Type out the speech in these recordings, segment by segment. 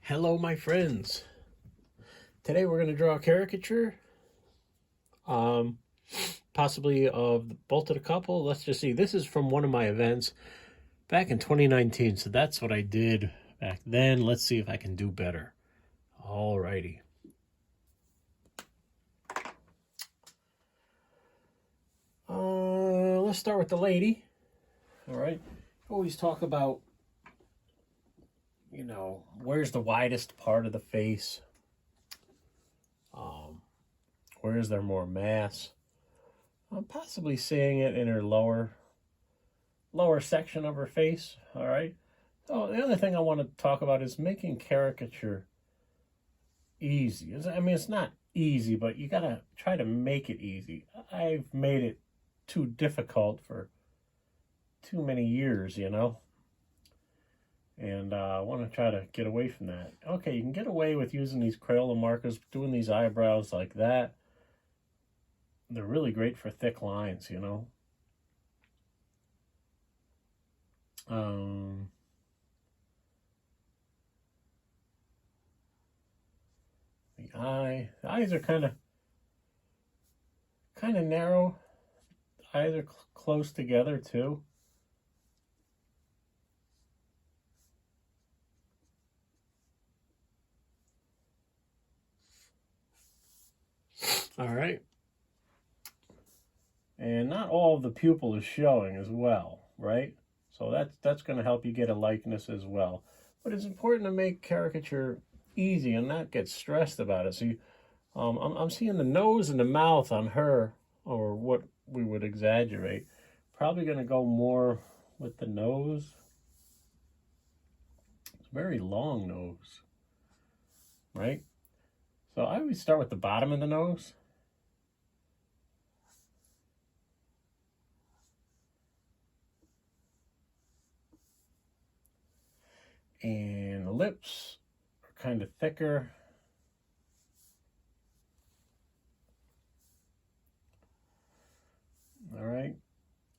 Hello, my friends. Today we're going to draw a caricature, um, possibly of both of the couple. Let's just see. This is from one of my events back in 2019, so that's what I did back then. Let's see if I can do better. Alrighty. Let's start with the lady. All right. Always talk about, where's the widest part of the face? Where is there more mass? I'm possibly seeing it in her lower section of her face. All right. So the other thing I want to talk about is making caricature easy. I mean, it's not easy, but you gotta try to make it easy. I've made it too difficult for too many years, and I want to try to get away from that. Okay, you can get away with using these Crayola markers, doing these eyebrows like that. They're really great for thick lines, The eyes are kind of narrow. The eyes are close together too. All right. And not all of the pupil is showing as well, right? So that's going to help you get a likeness as well. But it's important to make caricature easy and not get stressed about it. So I'm seeing the nose and the mouth on her, or what we would exaggerate. Probably going to go more with the nose. It's a very long nose, right? So I always start with the bottom of the nose. And the lips are kind of thicker. All right.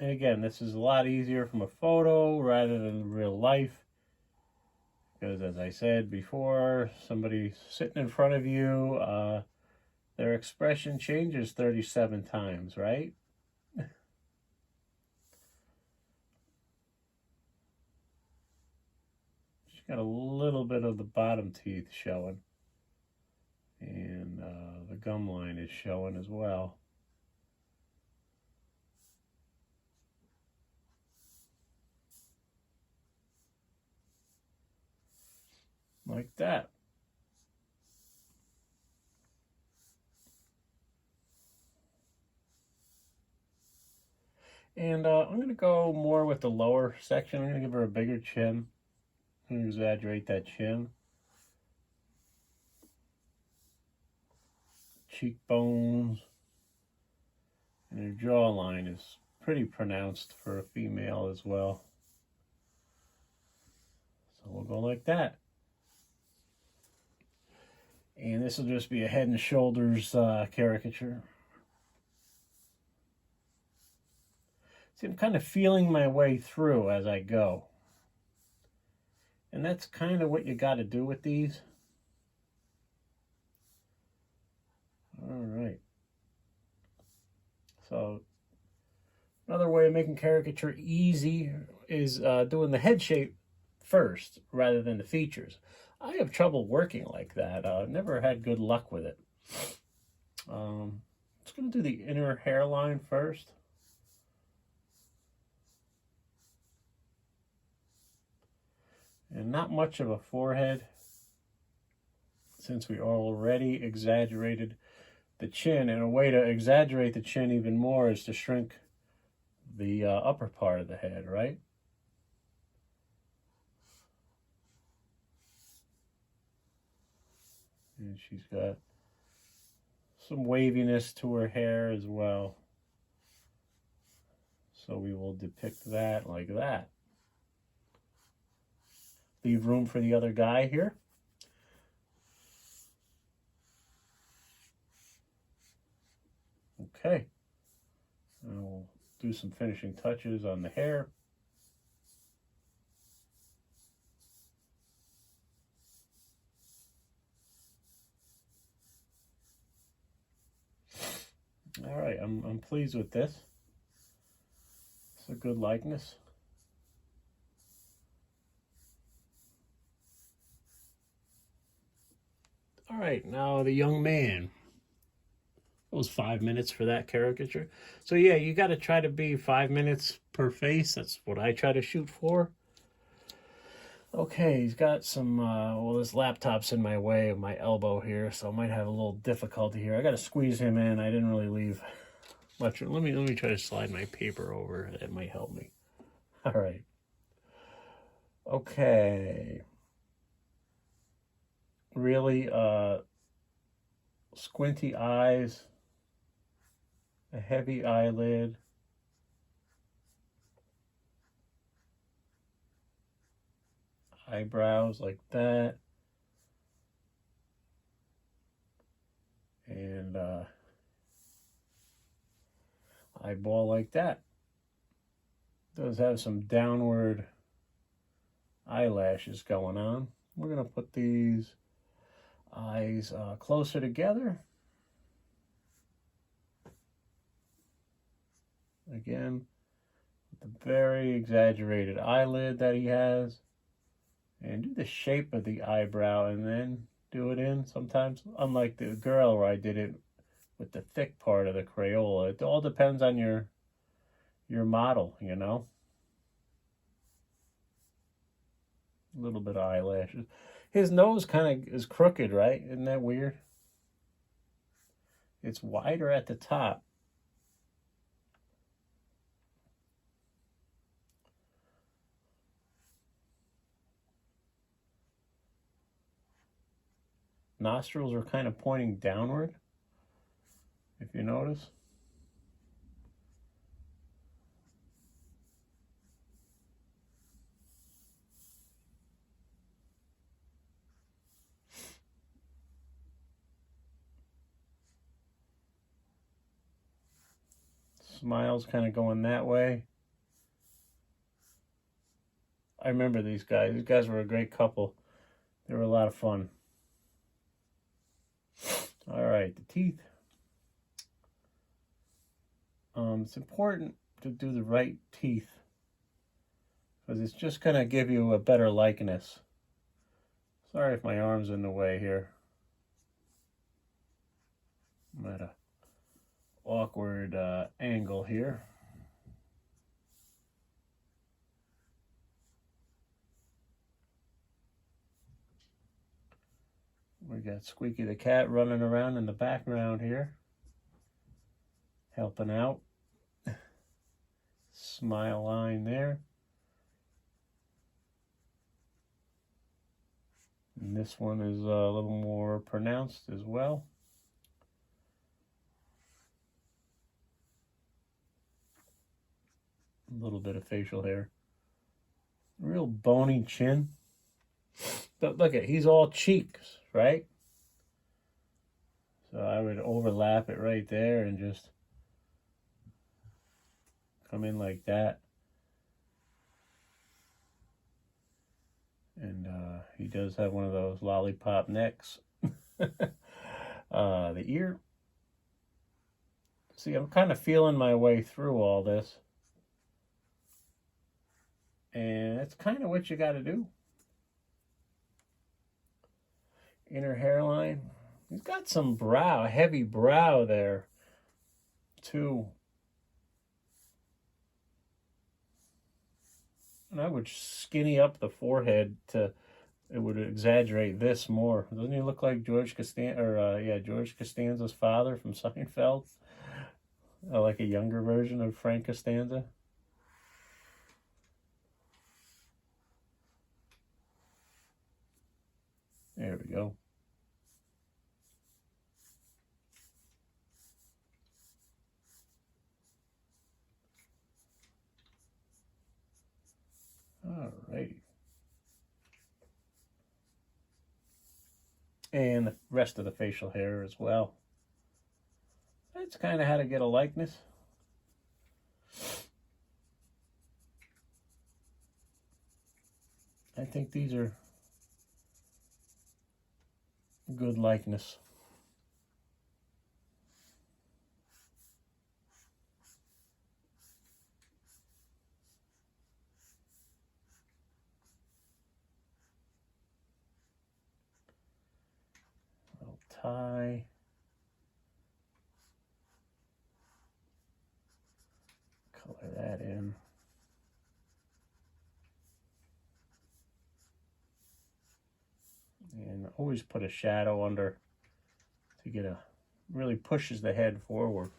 And again, this is a lot easier from a photo rather than real life. Because as I said before, somebody sitting in front of you, their expression changes 37 times, right? She's got a little bit of the bottom teeth showing. And the gum line is showing as well. Like that. And I'm going to go more with the lower section. I'm going to give her a bigger chin. I'm going to exaggerate that chin. Cheekbones. And her jawline is pretty pronounced for a female as well. So we'll go like that. And this will just be a head and shoulders caricature. See, I'm kind of feeling my way through as I go. And that's kind of what you got to do with these. All right. So another way of making caricature easy is doing the head shape first rather than the features. I have trouble working like that. Never had good luck with it. Just going to do the inner hairline first. And not much of a forehead, since we already exaggerated the chin. And a way to exaggerate the chin even more is to shrink the upper part of the head, right? And she's got some waviness to her hair as well. So we will depict that like that. Leave room for the other guy here. Okay. And we'll do some finishing touches on the hair. All right, I'm pleased with this. It's a good likeness. All right, now the young man. It was 5 minutes for that caricature. So yeah, you got to try to be 5 minutes per face. That's what I try to shoot for. Okay, he's got some, well, this laptop's in my way of my elbow here, so I might have a little difficulty here. I got to squeeze him in. I didn't really leave much. Let me try to slide my paper over. That might help me. All right. Okay. Really, squinty eyes, a heavy eyelid. Eyebrows like that. And eyeball like that. Does have some downward eyelashes going on. We're going to put these eyes closer together. Again, the very exaggerated eyelid that he has. And do the shape of the eyebrow and then do it in sometimes. Unlike the girl where I did it with the thick part of the Crayola. It all depends on your model, you know. A little bit of eyelashes. His nose kind of is crooked, right? Isn't that weird? It's wider at the top. Nostrils are kind of pointing downward, if you notice. Smiles kind of going that way. I remember these guys. These guys were a great couple. They were a lot of fun. All right, the teeth. It's important to do the right teeth because it's just going to give you a better likeness. Sorry if my arm's in the way here. I'm at an awkward angle here. We got Squeaky the cat running around in the background here, helping out. Smile line there. And this one is a little more pronounced as well. A little bit of facial hair. Real bony chin. But look at, he's all cheeks, right? So I would overlap it right there and just come in like that. And he does have one of those lollipop necks. The ear. See, I'm kind of feeling my way through all this. And that's kind of what you got to do. Inner hairline. He's got some brow, heavy brow there, too. And I would skinny up the forehead to, it would exaggerate this more. Doesn't he look like George Costanza, or George Costanza's father from Seinfeld? Like a younger version of Frank Costanza. There we go. All righty. And the rest of the facial hair as well. That's kind of how to get a likeness. I think these are good likeness. tie. Color that in. And always put a shadow under to get a, really pushes the head forward.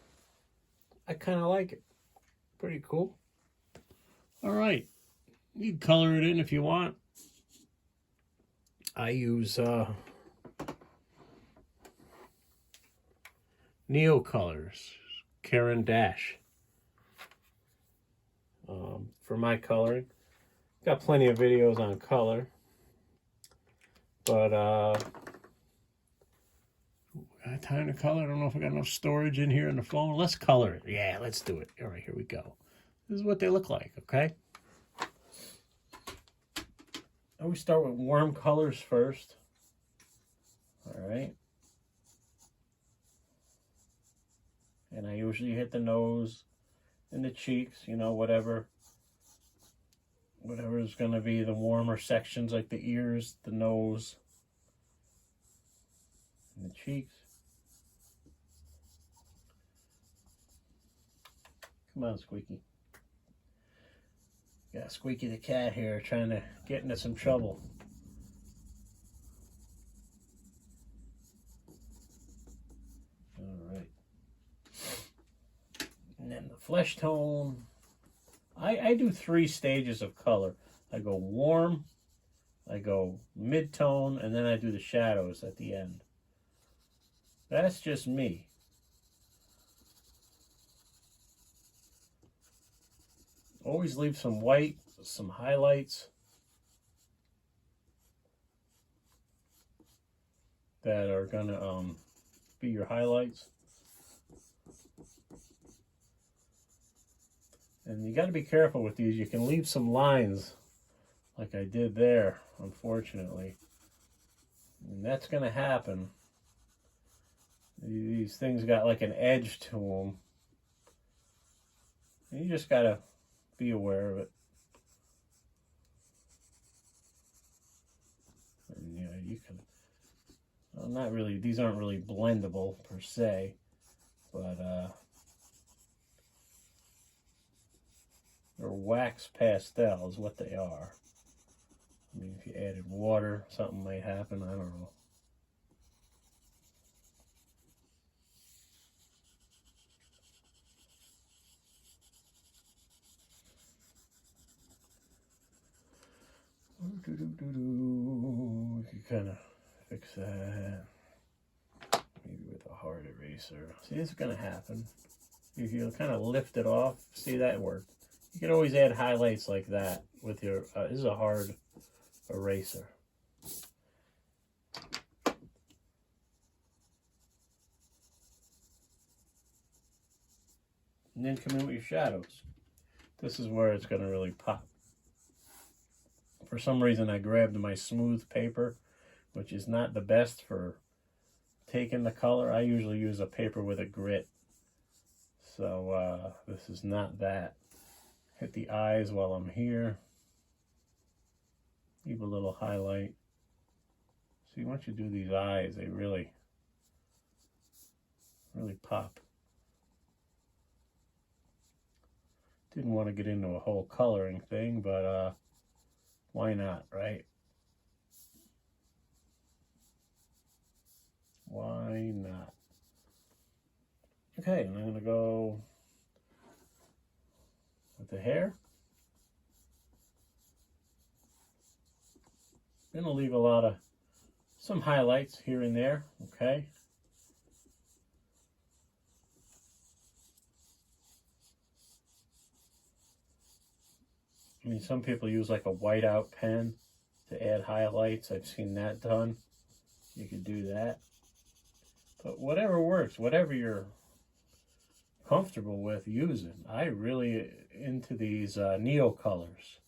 I kind of like it. Pretty cool. All right. You can color it in if you want. I use Neocolors, Karen Dash, for my coloring. Got plenty of videos on color, but got time to color. I don't know if I got enough storage in here on the phone. Let's color it. Yeah, let's do it. All right, here we go. This is what they look like, okay? I always start with warm colors first. All right. And I usually hit the nose and the cheeks, you know, whatever is going to be the warmer sections, like the ears, the nose, and the cheeks. Come on, Squeaky. Got Squeaky the cat here trying to get into some trouble. All right. And then the flesh tone. I do 3 stages of color. I go warm, I go mid-tone, and then I do the shadows at the end. That's just me. Always leave some white, some highlights that are gonna be your highlights. And you got to be careful with these. You can leave some lines like I did there, unfortunately. And that's going to happen. These things got like an edge to them. And you just got to be aware of it. And, you know, you can, well, not really, these aren't really blendable per se, but they're wax pastel is what they are. I mean, if you added water, something might happen. I don't know. We can kind of fix that. Maybe with a hard eraser. See, this is going to happen. If you kind of lift it off, see that worked. You can always add highlights like that with your, this is a hard eraser. And then come in with your shadows. This is where it's going to really pop. For some reason, I grabbed my smooth paper, which is not the best for taking the color. I usually use a paper with a grit. So this is not that. Hit the eyes while I'm here. Leave a little highlight. See, once you do these eyes, they really pop. Didn't want to get into a whole coloring thing, but why not, right? Why not? Okay, and I'm going to go with the hair. I'm going to leave some highlights here and there, okay? I mean, some people use like a whiteout pen to add highlights. I've seen that done. You could do that. But whatever works, whatever you're comfortable with using. I really into these Neocolors.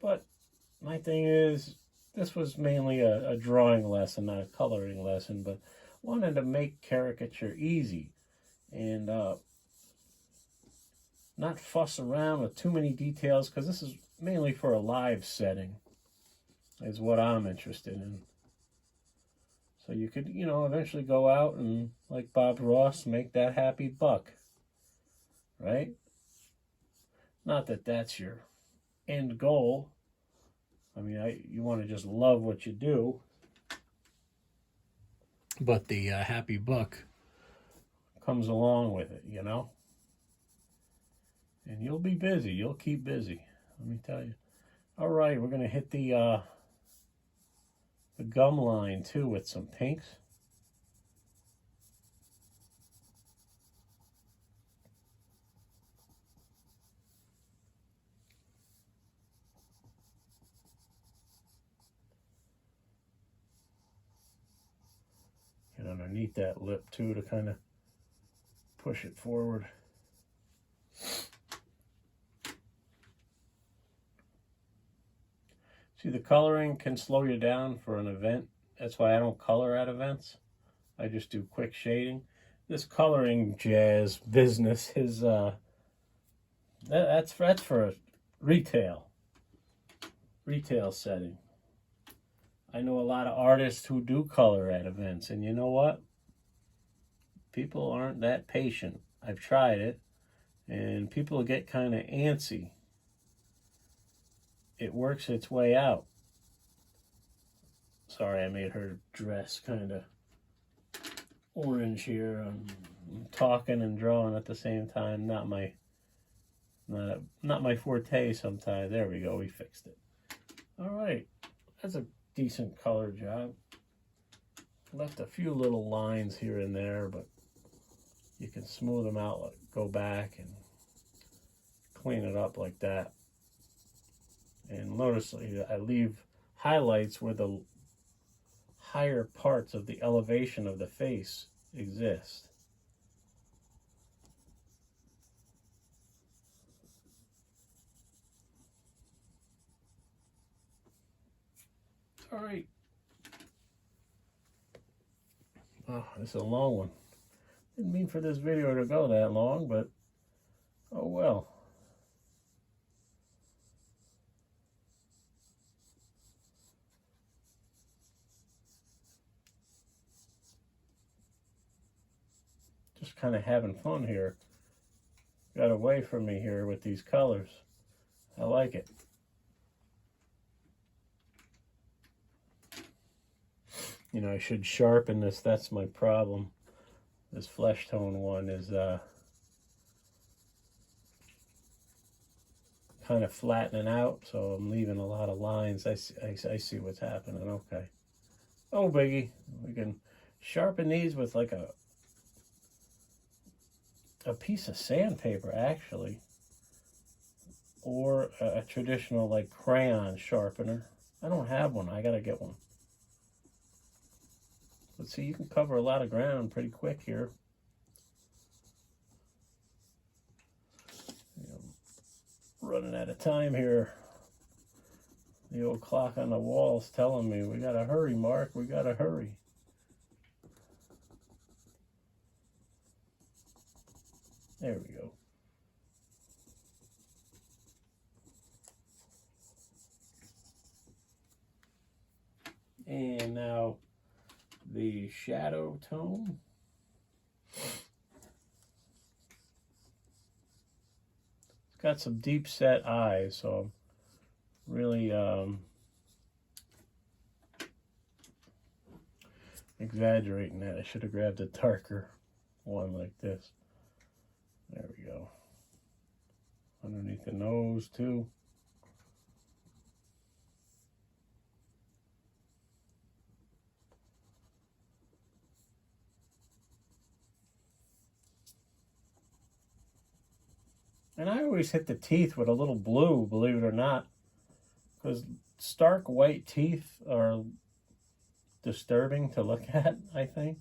But my thing is, this was mainly a drawing lesson, not a coloring lesson, but wanted to make caricature easy and not fuss around with too many details, because this is mainly for a live setting, is what I'm interested in. So you could, you know, eventually go out and, like Bob Ross, make that happy buck, right? Not that that's your end goal. I mean, you want to just love what you do. But the happy buck comes along with it, you know? And you'll be busy. You'll keep busy. Let me tell you. All right, we're going to hit the gum line, too, with some pinks. Get underneath that lip, too, to kind of push it forward. See, the coloring can slow you down for an event. That's why I don't color at events. I just do quick shading. This coloring jazz business is that's for a retail setting. I know a lot of artists who do color at events, and you know what? People aren't that patient. I've tried it, and people get kind of antsy. It works its way out. Sorry, I made her dress kind of orange here. I'm talking and drawing at the same time. Not my forte sometimes. There we go. We fixed it. All right. That's a decent color job. Left a few little lines here and there, but you can smooth them out, go back and clean it up like that. And notice I leave highlights where the higher parts of the elevation of the face exist. All right. Oh, this is a long one. Didn't mean for this video to go that long, but oh well. Just kind of having fun here. Got away from me here with these colors. I like it. You know, I should sharpen this. That's my problem. This flesh tone one is kind of flattening out, so I'm leaving a lot of lines. I see what's happening. Okay. Oh, biggie. We can sharpen these with like a piece of sandpaper, actually, or a traditional like crayon sharpener. I don't have one. I gotta get one. But see, you can cover a lot of ground pretty quick here. Running out of time here. The old clock on the wall is telling me we gotta hurry, Mark. We gotta hurry. There we go. And now the shadow tone. It's got some deep set eyes, so I'm really exaggerating that. I should have grabbed a darker one like this. There we go. Underneath the nose too. And I always hit the teeth with a little blue, believe it or not, because stark white teeth are disturbing to look at, I think.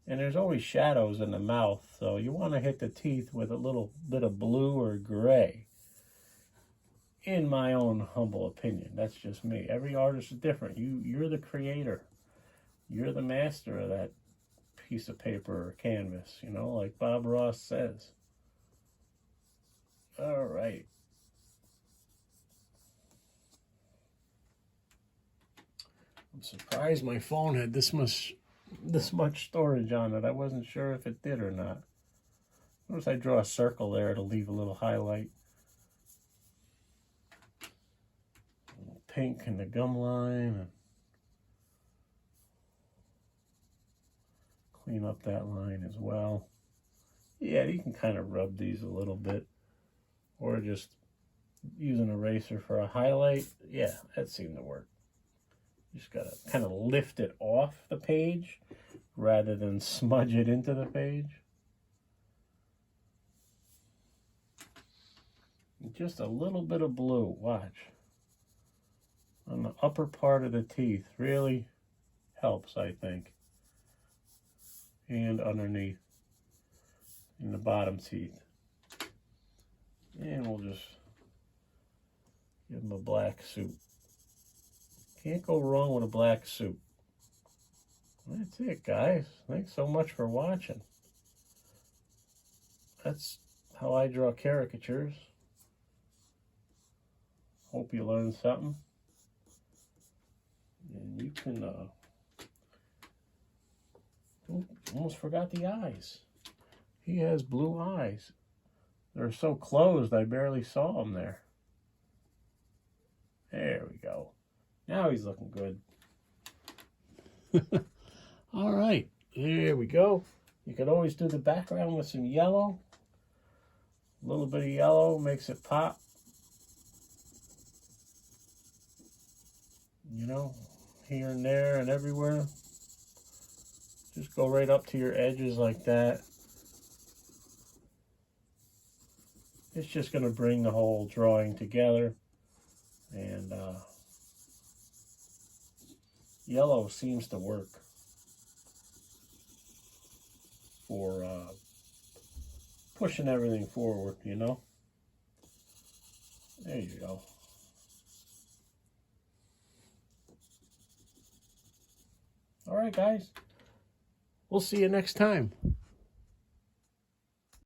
And there's always shadows in the mouth, so you want to hit the teeth with a little bit of blue or gray. In my own humble opinion, that's just me. Every artist is different. You're the creator. You're the master of that piece of paper or canvas, you know, like Bob Ross says. All right. I'm surprised my phone had this much this much storage on it. I wasn't sure if it did or not. Notice I draw a circle there to leave a little highlight. A little pink in the gum line. And clean up that line as well. Yeah, you can kind of rub these a little bit. Or just use an eraser for a highlight. Yeah, that seemed to work. You just gotta kind of lift it off the page rather than smudge it into the page. Just a little bit of blue, watch. On the upper part of the teeth, really helps, I think. And underneath, in the bottom teeth. And we'll just give him a black suit. Can't go wrong with a black suit. That's it, guys. Thanks so much for watching. That's how I draw caricatures. Hope you learned something. And you can, almost forgot the eyes. He has blue eyes. They're so closed, I barely saw them there. There we go. Now he's looking good. All right, there we go. You could always do the background with some yellow. A little bit of yellow makes it pop. You know, here and there and everywhere. Just go right up to your edges like that. It's just going to bring the whole drawing together. And yellow seems to work for pushing everything forward, you know. There you go. All right, guys. We'll see you next time.